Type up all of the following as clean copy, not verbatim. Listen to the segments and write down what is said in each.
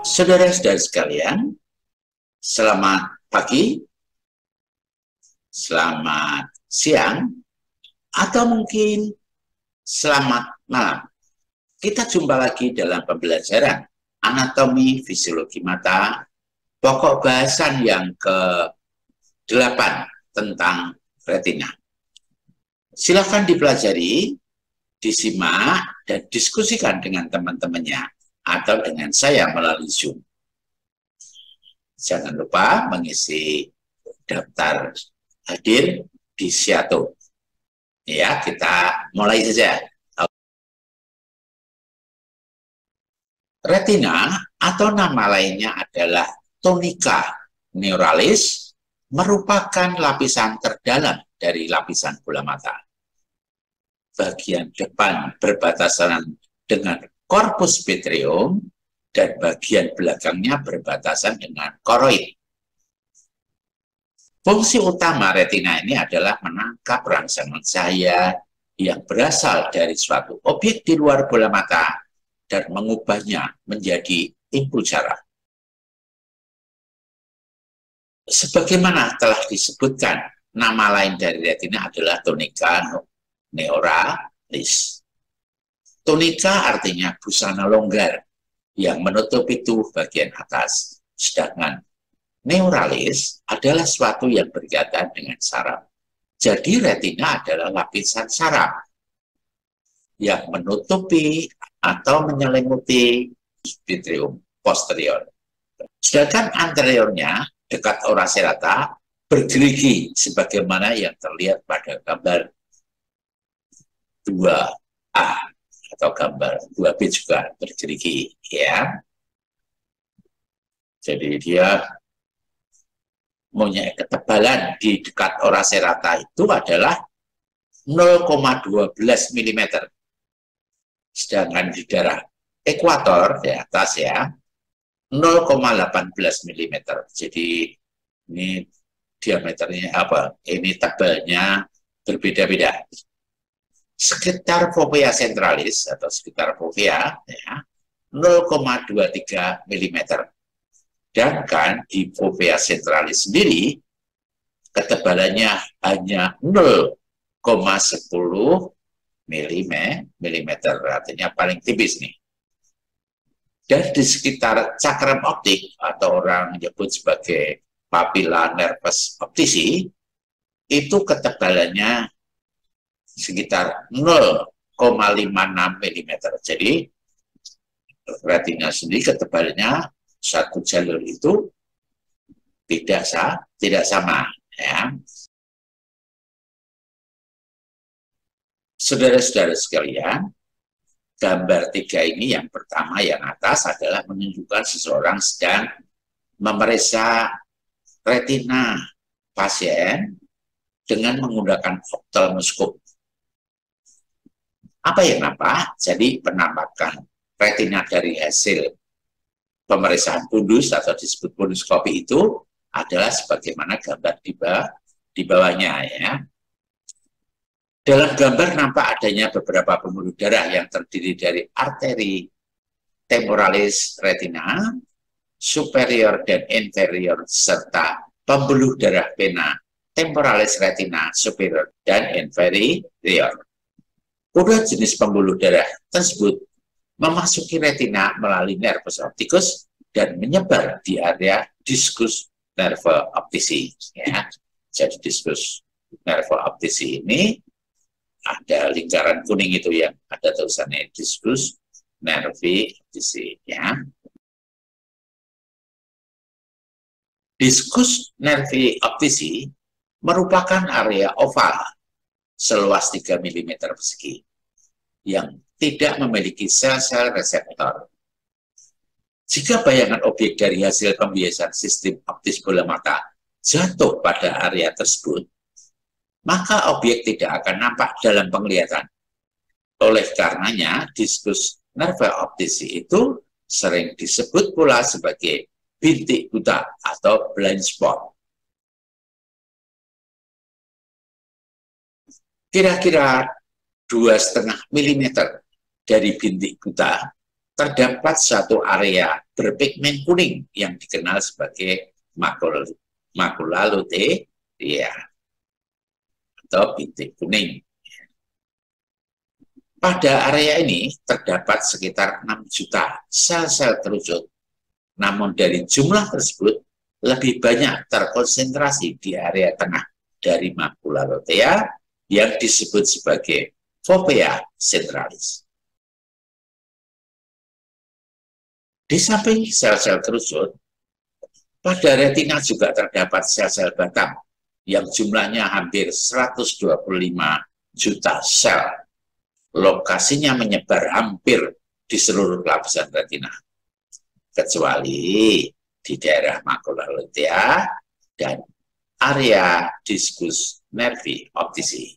Saudara-saudara sekalian, selamat pagi, selamat siang, atau mungkin selamat malam. Kita jumpa lagi dalam pembelajaran anatomi fisiologi mata, pokok bahasan yang ke-8 tentang retina. Silakan dipelajari, disimak, dan diskusikan dengan teman-temannya atau dengan saya melalui Zoom. Jangan lupa mengisi daftar hadir di Siato. Ya, kita mulai saja. Retina atau nama lainnya adalah tunica neuralis, merupakan lapisan terdalam dari lapisan bola mata. Bagian depan berbatasan dengan korpus vitreum dan bagian belakangnya berbatasan dengan koroid. Fungsi utama retina ini adalah menangkap rangsangan cahaya yang berasal dari suatu objek di luar bola mata dan mengubahnya menjadi impuls syaraf. Sebagaimana telah disebutkan, nama lain dari retina adalah tunica neuralis. Tunica artinya busana longgar yang menutupi tubuh bagian atas, sedangkan neuralis adalah suatu yang berkaitan dengan saraf. Jadi retina adalah lapisan saraf yang menutupi atau menyelimuti vitreum posterior. Sedangkan anteriornya dekat ora serrata bergerigi sebagaimana yang terlihat pada gambar 2A atau gambar 2B juga bergerigi, ya. Jadi dia punya ketebalan di dekat ora serrata itu adalah 0,12 mm. Sedangkan di daerah ekuator di atas ya 0,18 mm. Jadi ini diameternya apa? Ini tebalnya berbeda-beda. Sekitar fovea centralis atau sekitar fovea ya 0,23 mm. Dan kan di fovea centralis sendiri ketebalannya hanya 0,10 mm, artinya paling tipis nih. Dan di sekitar cakram optik atau orang menyebut sebagai papilla nervus optici itu ketebalannya sekitar 0,56 mm. Jadi retina sendiri ketebalannya satu jalur itu tidak sama, ya. Saudara-saudara sekalian, gambar 3 ini yang pertama yang atas adalah menunjukkan seseorang sedang memeriksa retina pasien dengan menggunakan oftalmoskop. Apa yang nampak? Jadi penampakan retina dari hasil pemeriksaan fundus atau disebut funduskopi itu adalah sebagaimana gambar di bawahnya, ya. Dalam gambar nampak adanya beberapa pembuluh darah yang terdiri dari arteri temporalis retina, superior dan inferior, serta pembuluh darah vena temporalis retina, superior dan inferior. Kedua jenis pembuluh darah tersebut memasuki retina melalui nervus opticus dan menyebar di area diskus nerve optici, ya. Jadi diskus nerve optici ini ada lingkaran kuning itu yang ada tulisannya diskus nervi optici, ya. Diskus nervi optici merupakan area oval seluas 3 mm persegi yang tidak memiliki sel-sel reseptor. Jika bayangan objek dari hasil pembiasan sistem optis bola mata jatuh pada area tersebut, maka objek tidak akan nampak dalam penglihatan. Oleh karenanya, diskus nerve optici itu sering disebut pula sebagai bintik buta atau blind spot. Kira-kira 2,5 mm dari bintik buta terdapat suatu area berpigmen kuning yang dikenal sebagai makula lutea atau bintik kuning. Pada area ini terdapat sekitar 6 juta sel-sel kerucut, namun dari jumlah tersebut lebih banyak terkonsentrasi di area tengah dari makula lutea yang disebut sebagai fovea centralis. Di samping sel-sel kerucut, pada retina juga terdapat sel-sel batang yang jumlahnya hampir 125 juta sel. Lokasinya menyebar hampir di seluruh lapisan retina, kecuali di daerah makula lutea dan area diskus nervi optici.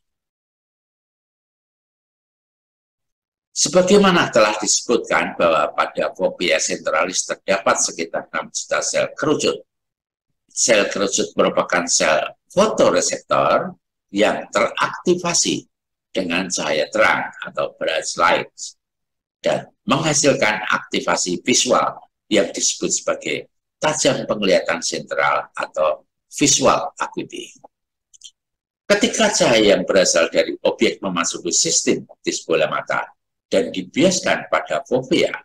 Sebagaimana telah disebutkan bahwa pada fovea centralis terdapat sekitar 6 juta sel kerucut. Sel kerucut merupakan sel fotoreseptor yang teraktivasi dengan cahaya terang atau bright light dan menghasilkan aktivasi visual yang disebut sebagai tajam penglihatan sentral atau visual acuity. Ketika cahaya yang berasal dari objek memasuki sistem optis bola mata dan dibiaskan pada fovea,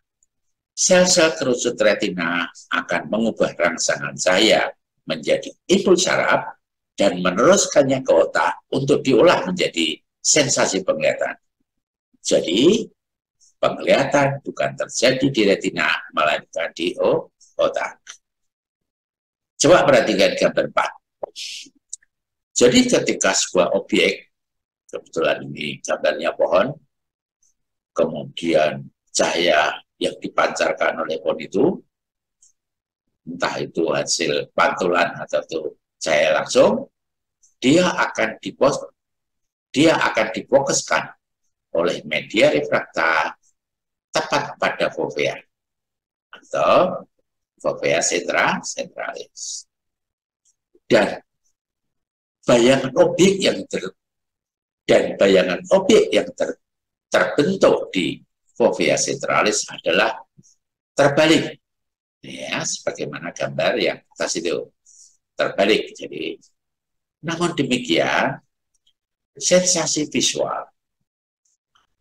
sel-sel kerucut retina akan mengubah rangsangan cahaya menjadi impuls saraf dan meneruskannya ke otak untuk diolah menjadi sensasi penglihatan. Jadi, penglihatan bukan terjadi di retina, melainkan di otak. Coba perhatikan gambar 4. Jadi, ketika sebuah objek, kebetulan ini gambarnya pohon, kemudian cahaya yang dipancarkan oleh pohon itu, entah itu hasil pantulan atau itu cahaya langsung, dia akan difokuskan oleh media refrakta tepat pada fovea atau fovea centralis. Dan bayangan objek yang terbentuk di fovea centralis adalah terbalik, ya, sebagaimana gambar yang atas itu terbalik. Jadi, namun demikian, sensasi visual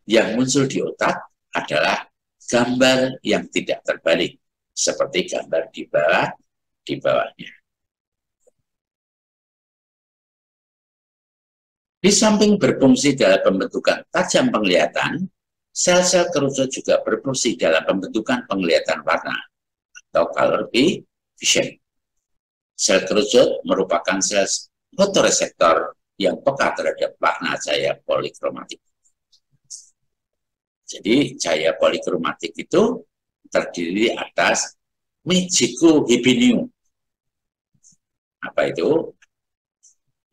yang muncul di otak adalah gambar yang tidak terbalik, seperti gambar di bawahnya. Di samping berfungsi dalam pembentukan tajam penglihatan, sel-sel kerucut juga berfungsi dalam pembentukan penglihatan warna atau color vision. Sel kerucut merupakan sel fotoreseptor yang peka terhadap warna cahaya polikromatik. Jadi cahaya polikromatik itu terdiri atas Michiko Hibinium. Apa itu?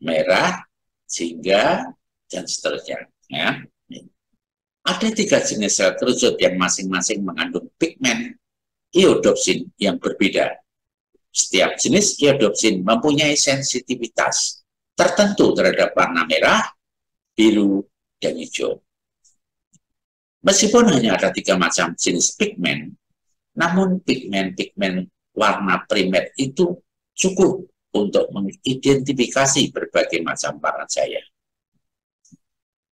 Merah, jingga, dan seterusnya. Ya. Ada 3 jenis sel kerucut yang masing-masing mengandung pigmen iodopsin yang berbeda. Setiap jenis iodopsin mempunyai sensitivitas tertentu terhadap warna merah, biru, dan hijau. Meskipun hanya ada 3 macam jenis pigmen, namun pigmen-pigmen warna primer itu cukup untuk mengidentifikasi berbagai macam warna cahaya.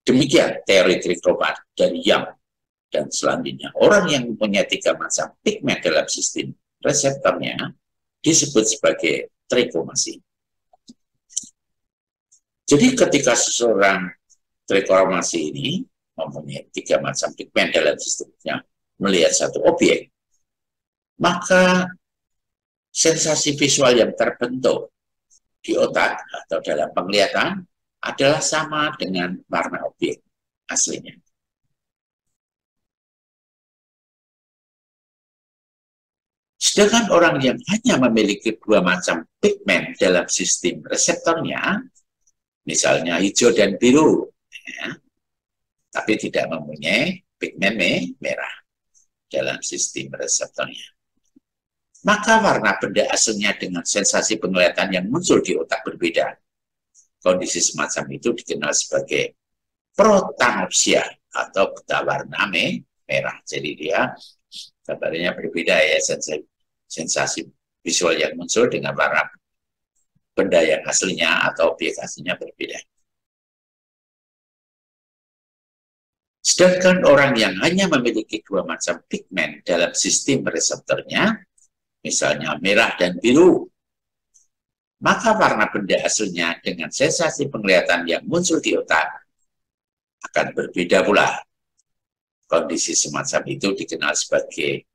Demikian teori trikromat dari Young. Dan selanjutnya, orang yang mempunyai 3 macam pigmen dalam sistem reseptornya disebut sebagai trikromasi. Jadi ketika seseorang trikromasi ini mempunyai 3 macam pigmen dalam sistemnya melihat satu objek, maka sensasi visual yang terbentuk di otak atau dalam penglihatan adalah sama dengan warna objek aslinya. Sedangkan orang yang hanya memiliki 2 macam pigmen dalam sistem reseptornya, misalnya hijau dan biru, ya, tapi tidak mempunyai pigmen merah dalam sistem reseptornya, maka warna benda aslinya dengan sensasi penglihatan yang muncul di otak berbeda. Kondisi semacam itu dikenal sebagai protanopsia atau buta warna merah. Jadi dia Gambarnya berbeda ya, sensasi visual yang muncul dengan warna benda yang aslinya atau objek aslinya berbeda. Sedangkan orang yang hanya memiliki dua macam pigmen dalam sistem reseptornya, misalnya merah dan biru, maka warna benda aslinya dengan sensasi penglihatan yang muncul di otak akan berbeda pula. Kondisi semacam itu dikenal sebagai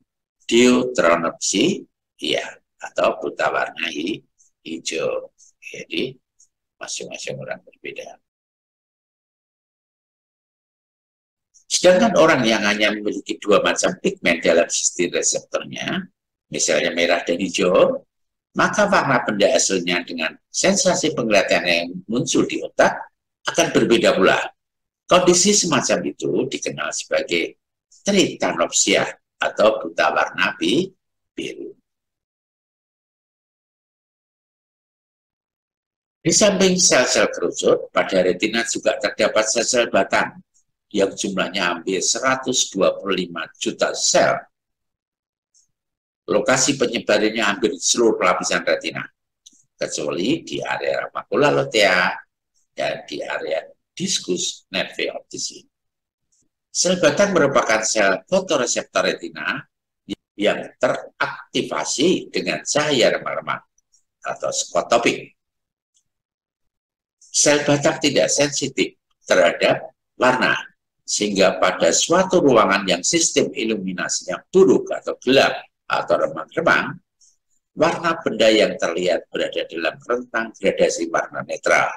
deuteranopsi, ya, atau buta warna hijau. Jadi masing-masing orang berbeda. Sedangkan orang yang hanya memiliki dua macam pigmen dalam sistem reseptornya, misalnya merah dan hijau, maka warna benda aslinya dengan sensasi penglihatan yang muncul di otak akan berbeda pula. Kondisi semacam itu dikenal sebagai tritanopsia atau buta warna biru. Di samping sel-sel kerucut, pada retina juga terdapat sel-sel batang yang jumlahnya hampir 125 juta sel. Lokasi penyebarannya hampir di seluruh lapisan retina, kecuali di area makula lutea dan di area diskus nerve optici. Sel batang merupakan sel fotoreseptor retina yang teraktivasi dengan cahaya remah-remah atau skotopik. Sel batang tidak sensitif terhadap warna, sehingga pada suatu ruangan yang sistem iluminasinya buruk atau gelap atau remang-remang, warna benda yang terlihat berada dalam rentang gradasi warna netral,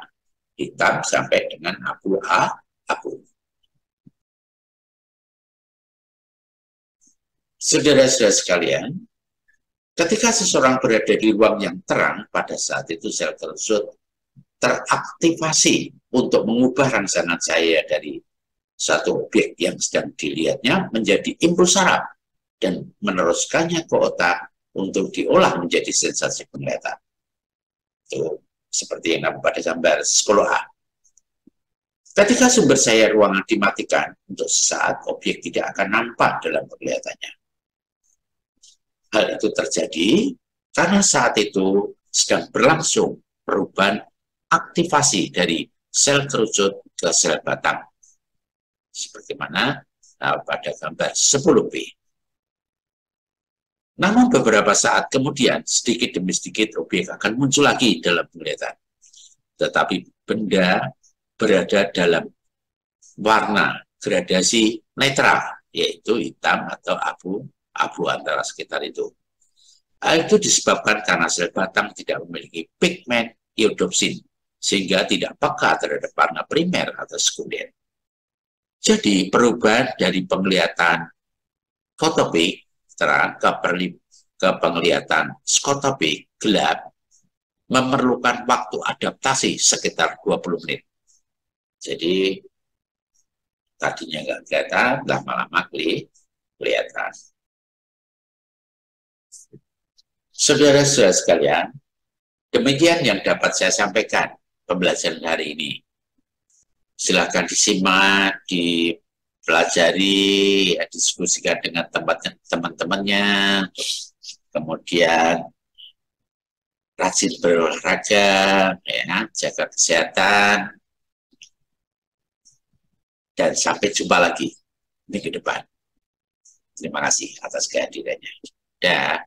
hitam sampai dengan abu-abu. Saudara-saudara sekalian, ketika seseorang berada di ruang yang terang, pada saat itu sel kerucut teraktivasi untuk mengubah rangsangan cahaya dari satu objek yang sedang dilihatnya menjadi impuls saraf dan meneruskannya ke otak untuk diolah menjadi sensasi penglihatan. Itu seperti yang nampak pada gambar 10A. Ketika sumber cahaya ruangan dimatikan, untuk sesaat objek tidak akan nampak dalam penglihatannya. Hal itu terjadi karena saat itu sedang berlangsung perubahan aktivasi dari sel kerucut ke sel batang, seperti mana pada gambar 10B. Namun beberapa saat kemudian, sedikit demi sedikit objek akan muncul lagi dalam penglihatan. Tetapi benda berada dalam warna gradasi netral, yaitu hitam atau abu antara sekitar itu. Hal itu disebabkan karena sel batang tidak memiliki pigmen iodopsin, sehingga tidak peka terhadap warna primer atau sekunder. Jadi perubahan dari penglihatan fotopik terang ke penglihatan skotopik gelap memerlukan waktu adaptasi sekitar 20 menit. Jadi tadinya nggak kelihatan, lama-lama kelihatan. Saudara-saudara sekalian, demikian yang dapat saya sampaikan pembelajaran hari ini. Silakan disimak, dipelajari, diskusikan dengan teman-temannya, kemudian rajin berolahraga, ya, jaga kesehatan, dan sampai jumpa lagi minggu depan. Terima kasih atas kehadirannya. Dah.